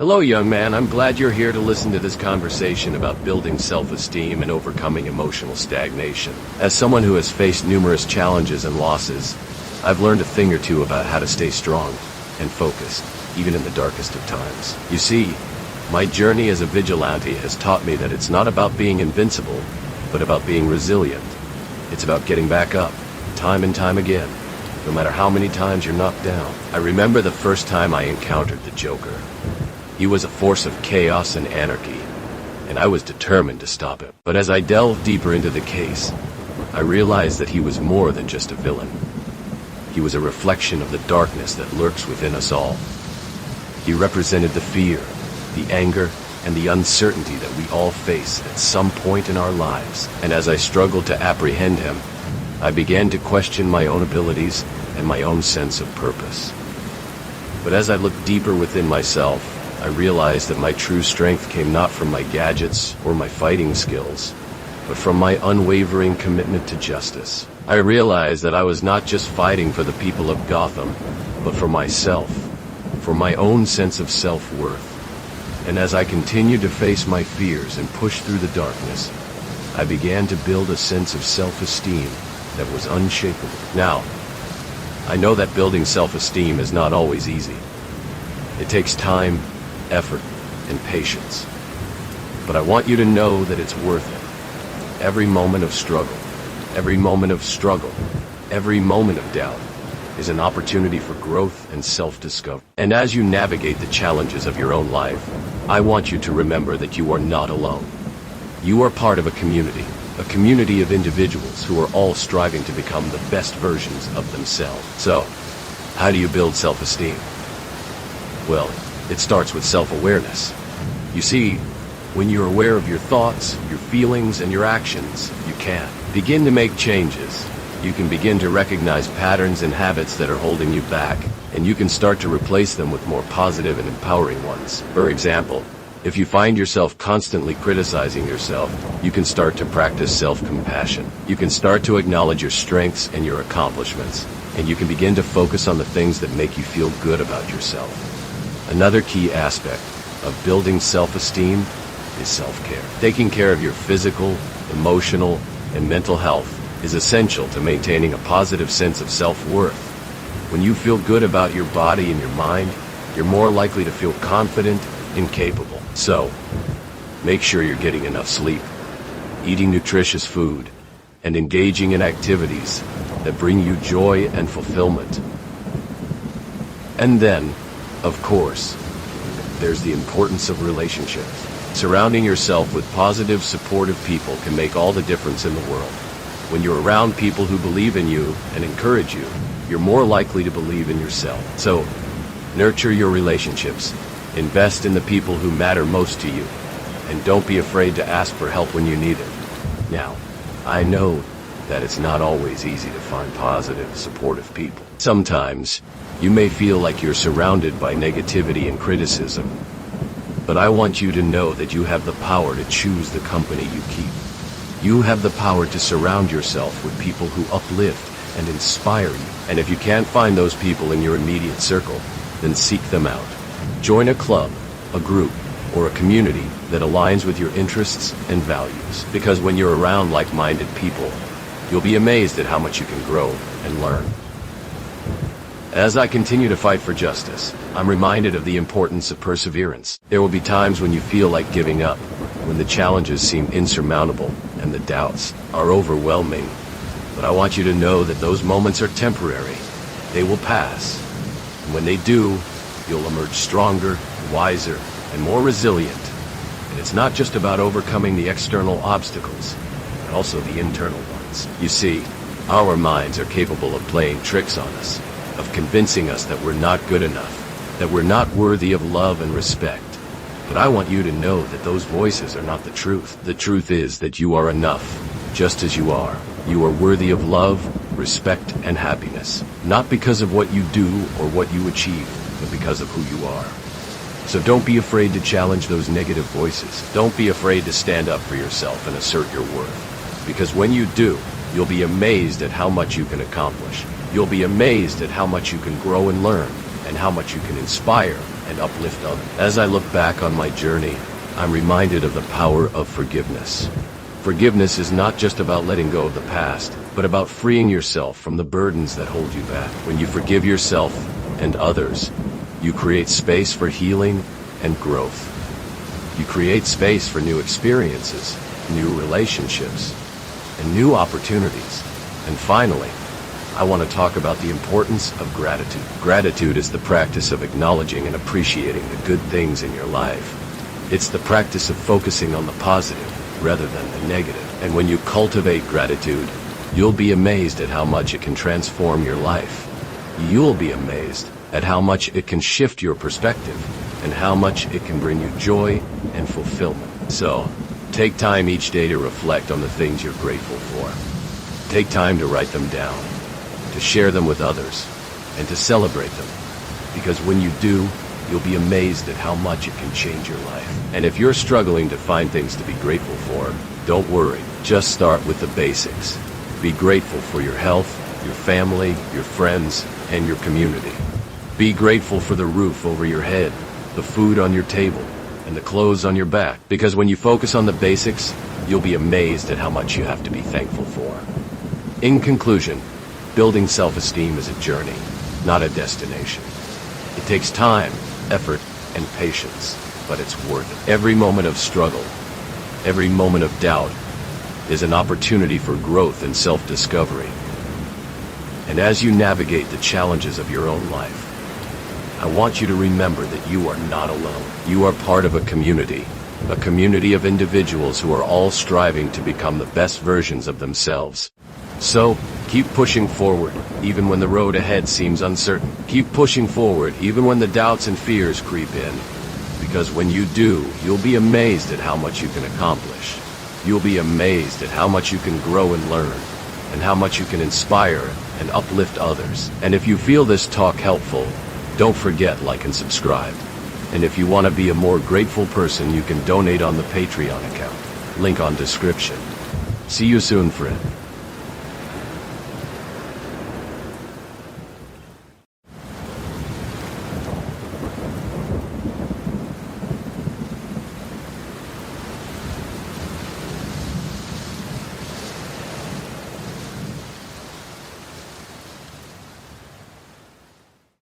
Hello, young man. I'm glad you're here to listen to this conversation about building self-esteem and overcoming emotional stagnation. As someone who has faced numerous challenges and losses, I've learned a thing or two about how to stay strong and focused, even in the darkest of times. You see, my journey as a vigilante has taught me that it's not about being invincible, but about being resilient. It's about getting back up, time and time again, no matter how many times you're knocked down. I remember the first time I encountered the Joker. He was a force of chaos and anarchy, and I was determined to stop him. But as I delved deeper into the case, I realized that he was more than just a villain. He was a reflection of the darkness that lurks within us all. He represented the fear, the anger, and the uncertainty that we all face at some point in our lives. And as I struggled to apprehend him, I began to question my own abilities and my own sense of purpose. But as I looked deeper within myself, I realized that my true strength came not from my gadgets or my fighting skills, but from my unwavering commitment to justice. I realized that I was not just fighting for the people of Gotham, but for myself, for my own sense of self-worth. And as I continued to face my fears and push through the darkness, I began to build a sense of self-esteem that was unshakable. Now, I know that building self-esteem is not always easy. It takes time, effort, and patience. But I want you to know that it's worth it. Every moment of struggle, every moment of doubt is an opportunity for growth and self-discovery. And as you navigate the challenges of your own life, I want you to remember that you are not alone. You are part of a community of individuals who are all striving to become the best versions of themselves. So, how do you build self-esteem? Well, it starts with self-awareness. You see, when you're aware of your thoughts, your feelings, and your actions, you can begin to make changes. You can begin to recognize patterns and habits that are holding you back, and you can start to replace them with more positive and empowering ones. For example, if you find yourself constantly criticizing yourself, you can start to practice self-compassion. You can start to acknowledge your strengths and your accomplishments, and you can begin to focus on the things that make you feel good about yourself. Another key aspect of building self-esteem is self-care. Taking care of your physical, emotional, and mental health is essential to maintaining a positive sense of self-worth. When you feel good about your body and your mind, you're more likely to feel confident and capable. So, make sure you're getting enough sleep, eating nutritious food, and engaging in activities that bring you joy and fulfillment. And then, of course, there's the importance of relationships. Surrounding yourself with positive, supportive people can make all the difference in the world. When you're around people who believe in you and encourage you, you're more likely to believe in yourself. So, nurture your relationships, invest in the people who matter most to you, and don't be afraid to ask for help when you need it. Now, I know that it's not always easy to find positive, supportive people. Sometimes, you may feel like you're surrounded by negativity and criticism, but I want you to know that you have the power to choose the company you keep. You have the power to surround yourself with people who uplift and inspire you. And if you can't find those people in your immediate circle, then seek them out. Join a club, a group, or a community that aligns with your interests and values. Because when you're around like-minded people, you'll be amazed at how much you can grow and learn. As I continue to fight for justice, I'm reminded of the importance of perseverance. There will be times when you feel like giving up, when the challenges seem insurmountable and the doubts are overwhelming. But I want you to know that those moments are temporary. They will pass. And when they do, you'll emerge stronger, wiser, and more resilient. And it's not just about overcoming the external obstacles, but also the internal ones. You see, our minds are capable of playing tricks on us, of convincing us that we're not good enough, that we're not worthy of love and respect. But I want you to know that those voices are not the truth. The truth is that you are enough, just as you are. You are worthy of love, respect, and happiness, not because of what you do or what you achieve, but because of who you are. So don't be afraid to challenge those negative voices. Don't be afraid to stand up for yourself and assert your worth. Because when you do, you'll be amazed at how much you can accomplish. You'll be amazed at how much you can grow and learn, and how much you can inspire and uplift others. As I look back on my journey, I'm reminded of the power of forgiveness. Forgiveness is not just about letting go of the past, but about freeing yourself from the burdens that hold you back. When you forgive yourself and others, you create space for healing and growth. You create space for new experiences, new relationships, and new opportunities. And finally, I want to talk about the importance of gratitude. Gratitude is the practice of acknowledging and appreciating the good things in your life. It's the practice of focusing on the positive rather than the negative. And when you cultivate gratitude, you'll be amazed at how much it can transform your life. You'll be amazed at how much it can shift your perspective and how much it can bring you joy and fulfillment. So, take time each day to reflect on the things you're grateful for. Take time to write them down, to share them with others, and to celebrate them. Because when you do, you'll be amazed at how much it can change your life. And if you're struggling to find things to be grateful for, don't worry. Just start with the basics. Be grateful for your health, your family, your friends, and your community. Be grateful for the roof over your head, the food on your table, and the clothes on your back. Because when you focus on the basics, you'll be amazed at how much you have to be thankful for. In conclusion, building self-esteem is a journey, not a destination. It takes time, effort, and patience, but it's worth it. Every moment of struggle, every moment of doubt, is an opportunity for growth and self-discovery. And as you navigate the challenges of your own life, I want you to remember that you are not alone. You are part of a community of individuals who are all striving to become the best versions of themselves. So, keep pushing forward, even when the road ahead seems uncertain. Keep pushing forward, even when the doubts and fears creep in. Because when you do, you'll be amazed at how much you can accomplish. You'll be amazed at how much you can grow and learn, and how much you can inspire and uplift others. And if you feel this talk helpful, don't forget like and subscribe. And if you want to be a more grateful person, you can donate on the Patreon account. Link on description. See you soon, friend.